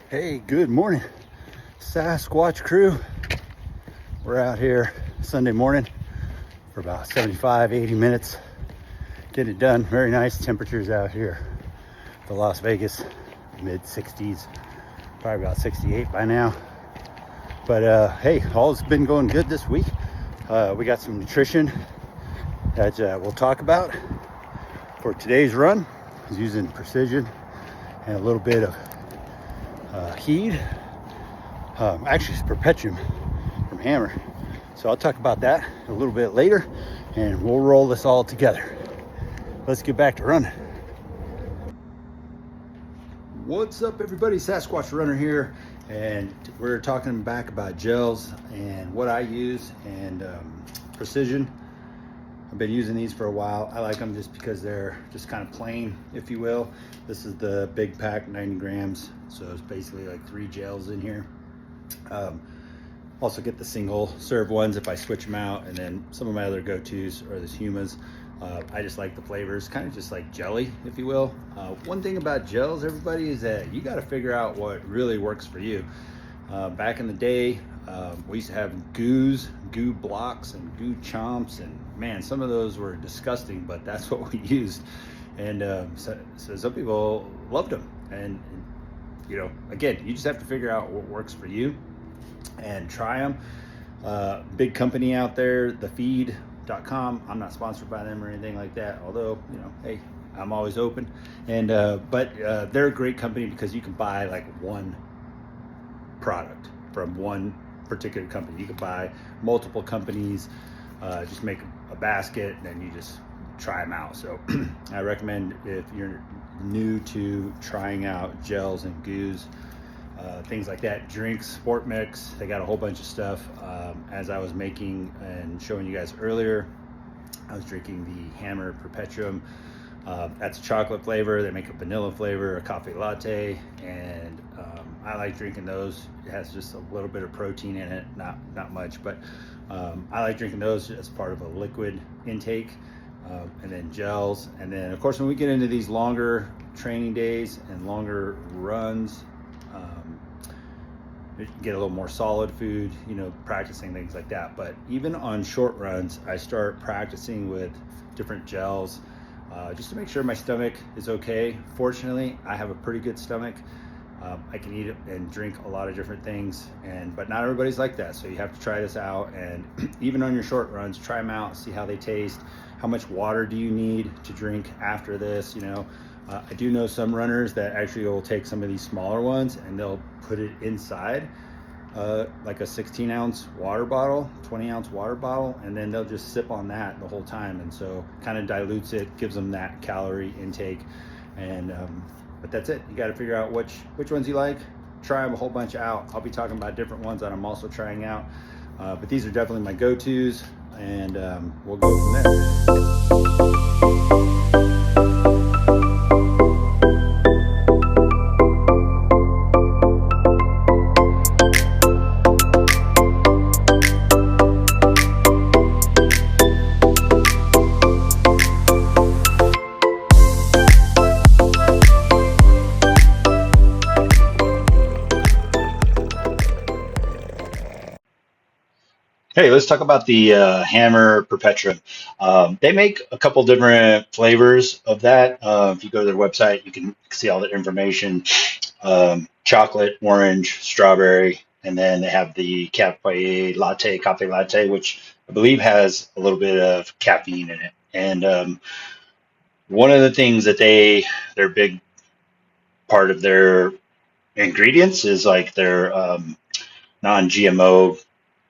Hey, good morning, Sasquatch crew. We're out here Sunday morning for about 75, 80 minutes. Getting it done. Very nice temperatures out here. The Las Vegas, mid 60s, probably about 68 by now. But hey, all's been going good this week. We got some nutrition that we'll talk about for today's run. I was using precision and a little bit of heat. Actually, it's Perpetuem from Hammer. So I'll talk about that a little bit later, and we'll roll this all together. Let's get back to running. What's up, everybody? Sasquatch Runner here, and we're talking back about gels and what I use and precision. I've been using these for a while. I like them just because they're just kind of plain, if you will. This is the big pack, 90 grams. So it's basically like 3 gels in here. Also get the single serve ones if I switch them out. And then some of my other go-tos are these Hümas. I just like the flavors, kind of just like jelly, if you will. One thing about gels, everybody, is that you got to figure out what really works for you. Back in the day, we used to have goo blocks and goo chomps, and man, some of those were disgusting, but that's what we used. And so some people loved them. And you know, again, you just have to figure out what works for you and try them. Big company out there, thefeed.com. I'm not sponsored by them or anything like that, although, you know, hey, I'm always open. And but they're a great company because you can buy like one product from one particular company. You can buy multiple companies, just make a basket, and then you just try them out. So I recommend, if you're new to trying out gels and goos, things like that, drinks, sport mix, they got a whole bunch of stuff. As I was making and showing you guys earlier, I was drinking the Hammer Perpetuem. That's a chocolate flavor. They make a vanilla flavor, a coffee latte, and I like drinking those. It has just a little bit of protein in it, not much, but I like drinking those as part of a liquid intake. And then gels, and then of course when we get into these longer training days and longer runs, get a little more solid food, you know, practicing things like that. But even on short runs, I start practicing with different gels, just to make sure my stomach is okay. Fortunately, I have a pretty good stomach. I can eat and drink a lot of different things, but not everybody's like that. So you have to try this out, and even on your short runs, try them out, see how they taste. How much water do you need to drink after this? You know, I do know some runners that actually will take some of these smaller ones and they'll put it inside like a 16-ounce water bottle, 20-ounce water bottle, and then they'll just sip on that the whole time. And so kind of dilutes it, gives them that calorie intake. And but that's it. You got to figure out which ones you like. Try them a whole bunch out. I'll be talking about different ones that I'm also trying out. But these are definitely my go-tos, and we'll go from there. Hey, let's talk about the Hammer Perpetuem. They make a couple different flavors of that. If you go to their website, you can see all the information. Chocolate, orange, strawberry, and then they have the coffee latte, which I believe has a little bit of caffeine in it. And one of the things that their big part of their ingredients is like their non-GMO,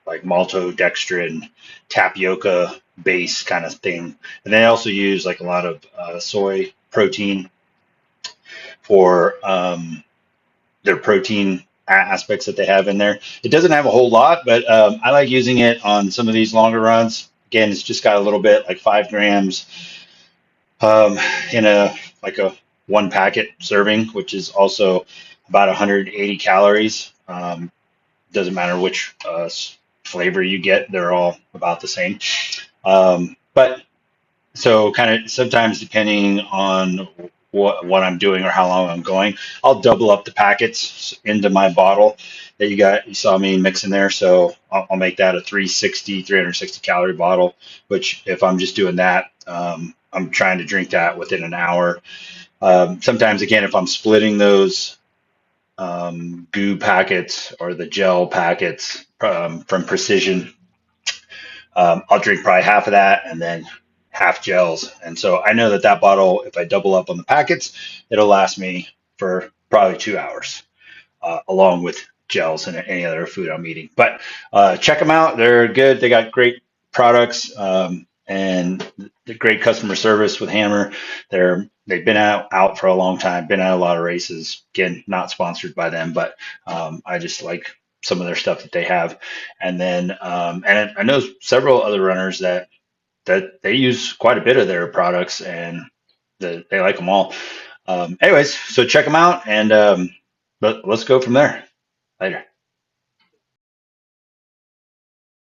like maltodextrin, tapioca base kind of thing. And they also use like a lot of soy protein for their protein aspects that they have in there. It doesn't have a whole lot, but I like using it on some of these longer runs. Again, it's just got a little bit, like 5 grams in a 1 packet serving, which is also about 180 calories. Doesn't matter which flavor you get, they're all about the same. But so kind of sometimes depending on what I'm doing or how long I'm going, I'll double up the packets into my bottle that you saw me mixing there. So I'll make that a 360 calorie bottle, which if I'm just doing that, I'm trying to drink that within an hour. Sometimes again, if I'm splitting those goo packets or the gel packets from Precision, I'll drink probably half of that and then half gels. And so I know that that bottle, if I double up on the packets, it'll last me for probably 2 hours, along with gels and any other food I'm eating. But check them out. They're good. They got great products, and the great customer service with Hammer. They've been out for a long time, been at a lot of races. Again, not sponsored by them, but I just like some of their stuff that they have. And then and I know several other runners that they use quite a bit of their products, and they like them all. Anyways, so check them out, and let's go from there. Later.